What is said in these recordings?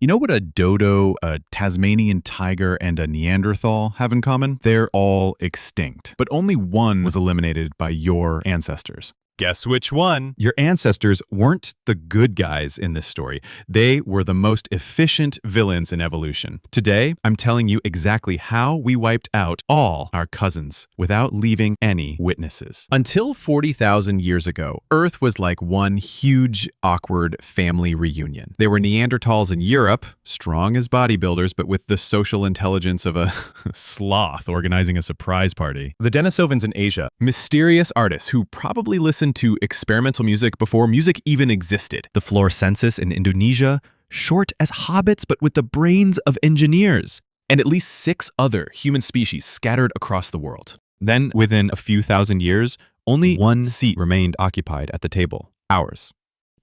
You know what a dodo, a Tasmanian tiger, and a Neanderthal have in common? They're all extinct, but only one was eliminated by your ancestors. Guess which one? Your ancestors weren't the good guys in this story. They were the most efficient villains in evolution. Today, I'm telling you exactly how we wiped out all our cousins without leaving any witnesses. Until 40,000 years ago, Earth was like one huge, awkward family reunion. There were Neanderthals in Europe, strong as bodybuilders, but with the social intelligence of a sloth organizing a surprise party. The Denisovans in Asia, mysterious artists who probably listened to experimental music before music even existed. The Florcensis in Indonesia, short as hobbits but with the brains of engineers. And at least 6 other human species scattered across the world. Then, within a few thousand years, only one seat remained occupied at the table, ours.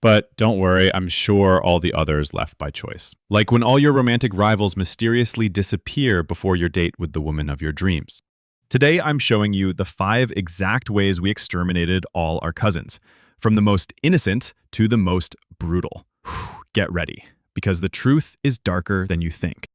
But don't worry, I'm sure all the others left by choice. Like when all your romantic rivals mysteriously disappear before your date with the woman of your dreams. Today, I'm showing you the 5 exact ways we exterminated all our cousins, from the most innocent to the most brutal. Get ready, because the truth is darker than you think.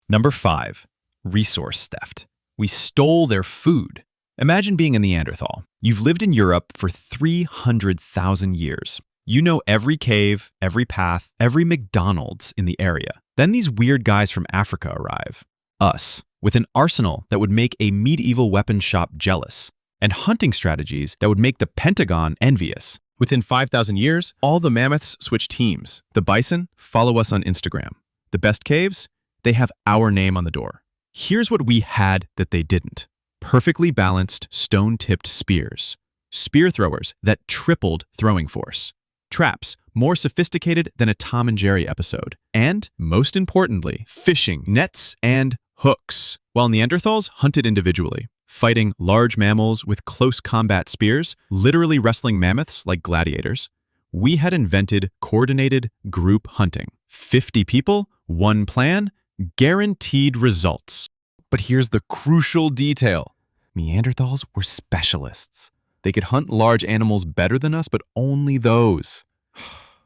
Number 5, resource theft. We stole their food. Imagine being a Neanderthal. You've lived in Europe for 300,000 years. You know every cave, every path, every McDonald's in the area. Then these weird guys from Africa arrive. Us. With an arsenal that would make a medieval weapon shop jealous, and hunting strategies that would make the Pentagon envious. Within 5,000 years, all the mammoths switch teams. The bison follow us on Instagram. The best caves, they have our name on the door. Here's what we had that they didn't. Perfectly balanced, stone-tipped spears. Spear throwers that tripled throwing force. Traps more sophisticated than a Tom and Jerry episode. And, most importantly, fishing nets and hooks. While Neanderthals hunted individually, fighting large mammals with close combat spears, literally wrestling mammoths like gladiators, we had invented coordinated group hunting. 50 people, one plan, guaranteed results. But here's the crucial detail. Neanderthals were specialists. They could hunt large animals better than us, but only those.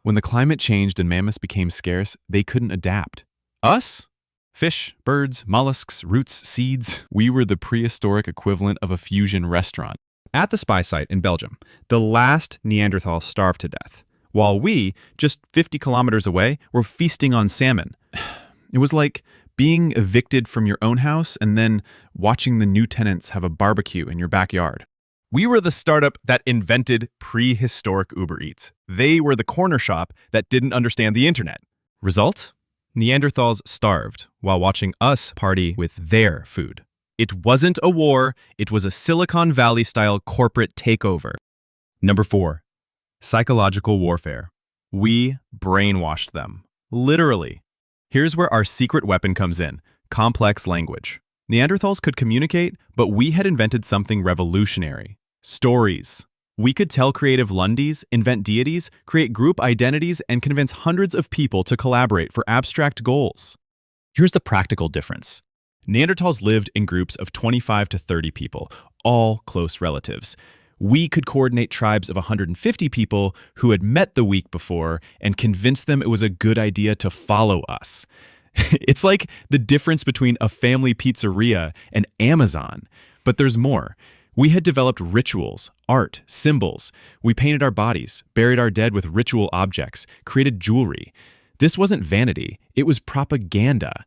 When the climate changed and mammoths became scarce, they couldn't adapt. Us? Fish, birds, mollusks, roots, seeds. We were the prehistoric equivalent of a fusion restaurant. At the spy site in Belgium, the last Neanderthal starved to death, while we, just 50 kilometers away, were feasting on salmon. It was like being evicted from your own house and then watching the new tenants have a barbecue in your backyard. We were the startup that invented prehistoric Uber Eats. They were the corner shop that didn't understand the internet. Result? Neanderthals starved while watching us party with their food. It wasn't a war, it was a Silicon Valley-style corporate takeover. Number 4, psychological warfare. We brainwashed them. Literally. Here's where our secret weapon comes in: complex language. Neanderthals could communicate, but we had invented something revolutionary: stories. We could tell creative Lundies, invent deities, create group identities, and convince hundreds of people to collaborate for abstract goals. Here's the practical difference. Neanderthals lived in groups of 25 to 30 people, all close relatives. We could coordinate tribes of 150 people who had met the week before and convince them it was a good idea to follow us. It's like the difference between a family pizzeria and Amazon. But there's more. We had developed rituals, art, symbols. We painted our bodies, buried our dead with ritual objects, created jewelry. This wasn't vanity, it was propaganda.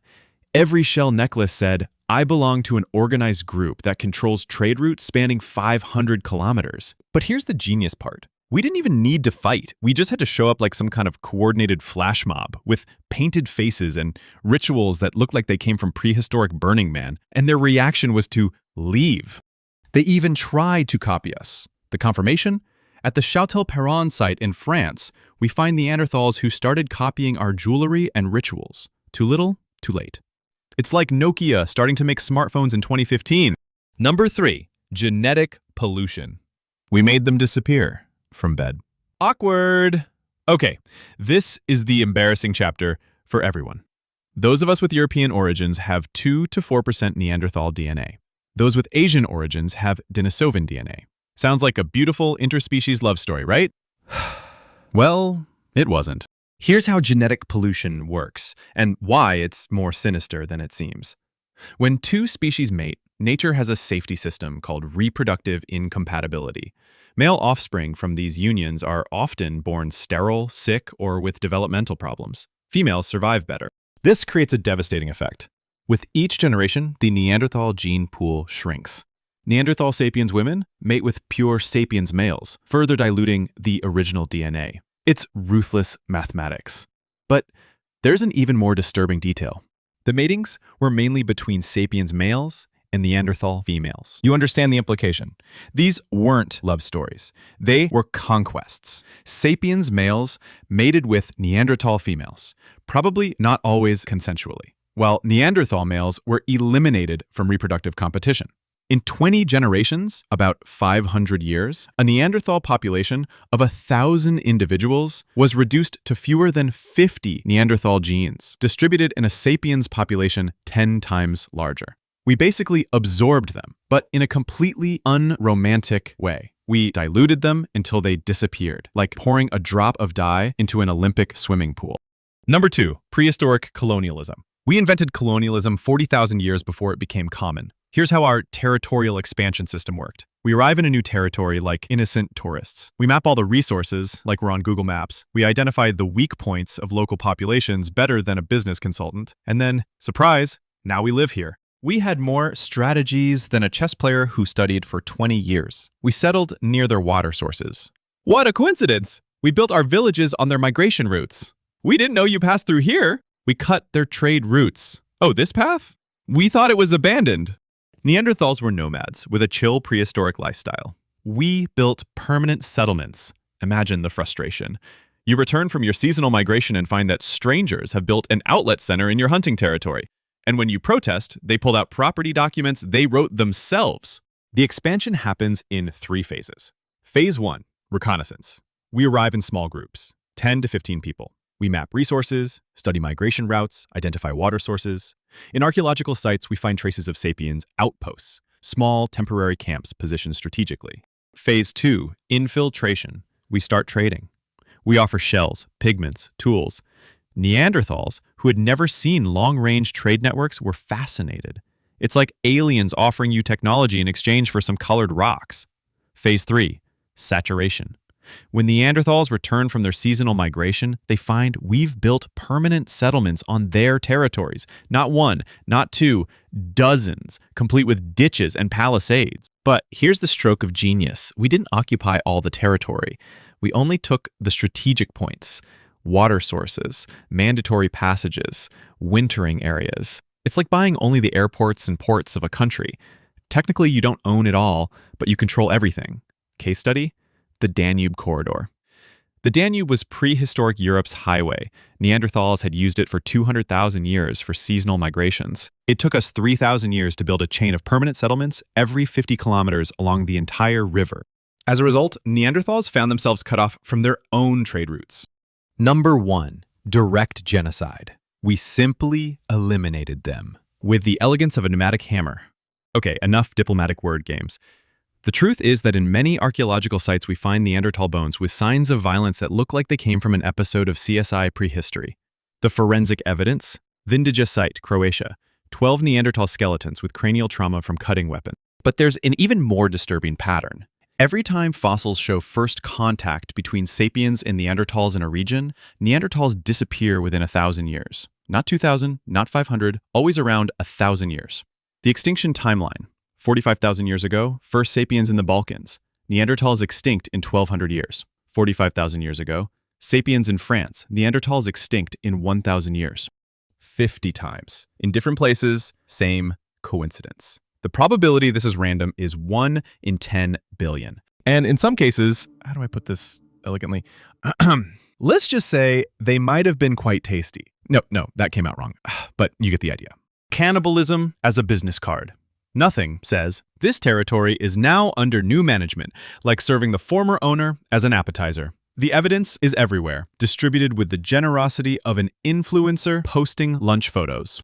Every shell necklace said, "I belong to an organized group that controls trade routes spanning 500 kilometers." But here's the genius part. We didn't even need to fight. We just had to show up like some kind of coordinated flash mob with painted faces and rituals that looked like they came from prehistoric Burning Man. And their reaction was to leave. They even tried to copy us. The confirmation? At the Châtel-Perron site in France, we find Neanderthals who started copying our jewelry and rituals. Too little, too late. It's like Nokia starting to make smartphones in 2015. Number 3, genetic pollution. We made them disappear from bed. Awkward. Okay, this is the embarrassing chapter for everyone. Those of us with European origins have 2 to 4% Neanderthal DNA. Those with Asian origins have Denisovan DNA. Sounds like a beautiful interspecies love story, right? Well, it wasn't. Here's how genetic pollution works, and why it's more sinister than it seems. When two species mate, nature has a safety system called reproductive incompatibility. Male offspring from these unions are often born sterile, sick, or with developmental problems. Females survive better. This creates a devastating effect. With each generation, the Neanderthal gene pool shrinks. Neanderthal sapiens women mate with pure sapiens males, further diluting the original DNA. It's ruthless mathematics. But there's an even more disturbing detail. The matings were mainly between sapiens males and Neanderthal females. You understand the implication. These weren't love stories. They were conquests. Sapiens males mated with Neanderthal females, probably not always consensually, while Neanderthal males were eliminated from reproductive competition. In 20 generations, about 500 years, a Neanderthal population of 1,000 individuals was reduced to fewer than 50 Neanderthal genes, distributed in a sapiens population 10 times larger. We basically absorbed them, but in a completely unromantic way. We diluted them until they disappeared, like pouring a drop of dye into an Olympic swimming pool. Number 2, prehistoric colonialism. We invented colonialism 40,000 years before it became common. Here's how our territorial expansion system worked. We arrive in a new territory like innocent tourists. We map all the resources like we're on Google Maps. We identify the weak points of local populations better than a business consultant. And then, surprise, now we live here. We had more strategies than a chess player who studied for 20 years. We settled near their water sources. What a coincidence! We built our villages on their migration routes. We didn't know you passed through here. We cut their trade routes. Oh, this path? We thought it was abandoned. Neanderthals were nomads with a chill prehistoric lifestyle. We built permanent settlements. Imagine the frustration. You return from your seasonal migration and find that strangers have built an outlet center in your hunting territory. And when you protest, they pulled out property documents they wrote themselves. The expansion happens in 3 phases. Phase 1, reconnaissance. We arrive in small groups, 10 to 15 people. We map resources, study migration routes, identify water sources. In archaeological sites, we find traces of sapiens outposts, small temporary camps positioned strategically. Phase 2, infiltration. We start trading. We offer shells, pigments, tools. Neanderthals, who had never seen long-range trade networks, were fascinated. It's like aliens offering you technology in exchange for some colored rocks. Phase 3, saturation. When Neanderthals return from their seasonal migration, they find we've built permanent settlements on their territories. Not 1, not 2, dozens, complete with ditches and palisades. But here's the stroke of genius. We didn't occupy all the territory. We only took the strategic points: water sources, mandatory passages, wintering areas. It's like buying only the airports and ports of a country. Technically, you don't own it all, but you control everything. Case study? The Danube corridor. The Danube was prehistoric Europe's highway. Neanderthals had used it for 200,000 years for seasonal migrations. It took us 3,000 years to build a chain of permanent settlements every 50 kilometers along the entire river. As a result, Neanderthals found themselves cut off from their own trade routes. Number 1, direct genocide. We simply eliminated them. With the elegance of a pneumatic hammer. Okay, enough diplomatic word games. The truth is that in many archaeological sites we find Neanderthal bones with signs of violence that look like they came from an episode of CSI Prehistory. The forensic evidence: Vindiga site, Croatia. 12 Neanderthal skeletons with cranial trauma from cutting weapons. But there's an even more disturbing pattern. Every time fossils show first contact between sapiens and Neanderthals in a region, Neanderthals disappear within 1,000 years. Not 2,000, not 500, always around 1,000 years. The extinction timeline: 45,000 years ago, first sapiens in the Balkans. Neanderthals extinct in 1,200 years. 45,000 years ago, sapiens in France. Neanderthals extinct in 1,000 years. 50 times. In different places, same coincidence. The probability this is random is 1 in 10 billion. And in some cases, how do I put this elegantly? Let's just say they might have been quite tasty. No, that came out wrong. But you get the idea. Cannibalism as a business card. Nothing says, this territory is now under new management, like serving the former owner as an appetizer. The evidence is everywhere, distributed with the generosity of an influencer posting lunch photos.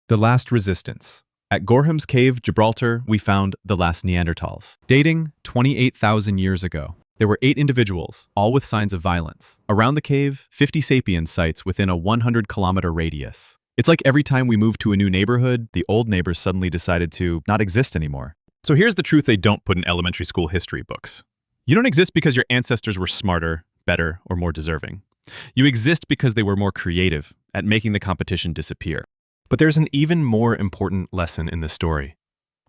The last resistance. At Gorham's Cave, Gibraltar, we found the last Neanderthals, dating 28,000 years ago. There were 8 individuals, all with signs of violence. Around the cave, 50 sapiens sites within a 100-kilometer radius. It's like every time we moved to a new neighborhood, the old neighbors suddenly decided to not exist anymore. So here's the truth they don't put in elementary school history books. You don't exist because your ancestors were smarter, better, or more deserving. You exist because they were more creative at making the competition disappear. But there's an even more important lesson in this story.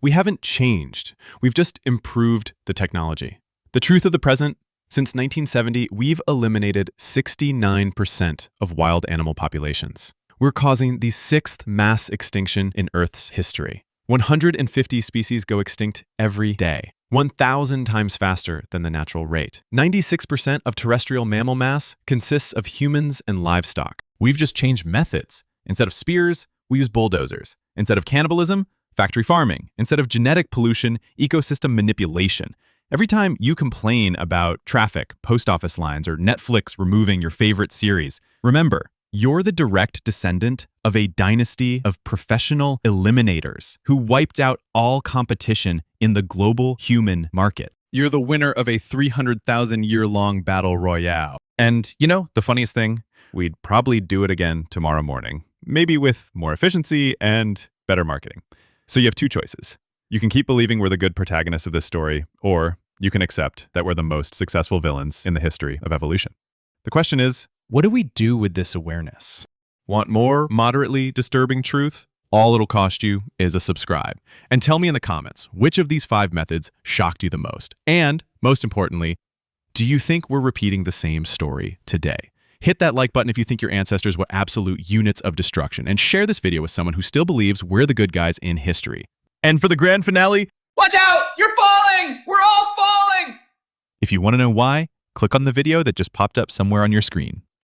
We haven't changed. We've just improved the technology. The truth of the present, since 1970, we've eliminated 69% of wild animal populations. We're causing the 6th mass extinction in Earth's history. 150 species go extinct every day, 1,000 times faster than the natural rate. 96% of terrestrial mammal mass consists of humans and livestock. We've just changed methods. Instead of spears, we use bulldozers. Instead of cannibalism, factory farming. Instead of genetic pollution, ecosystem manipulation. Every time you complain about traffic, post office lines, or Netflix removing your favorite series, remember, you're the direct descendant of a dynasty of professional eliminators who wiped out all competition in the global human market. You're the winner of a 300,000-year-long battle royale. And you know, the funniest thing? We'd probably do it again tomorrow morning, maybe with more efficiency and better marketing. So you have 2 choices. You can keep believing we're the good protagonists of this story, or you can accept that we're the most successful villains in the history of evolution. The question is, What do we do with this awareness? Want more moderately disturbing truth? All it'll cost you is a subscribe. And tell me in the comments, which of these 5 methods shocked you the most? And, most importantly, do you think we're repeating the same story today? Hit that like button if you think your ancestors were absolute units of destruction, and share this video with someone who still believes we're the good guys in history. And for the grand finale, Watch out! You're falling! We're all falling! if you want to know why, click on the video that just popped up somewhere on your screen.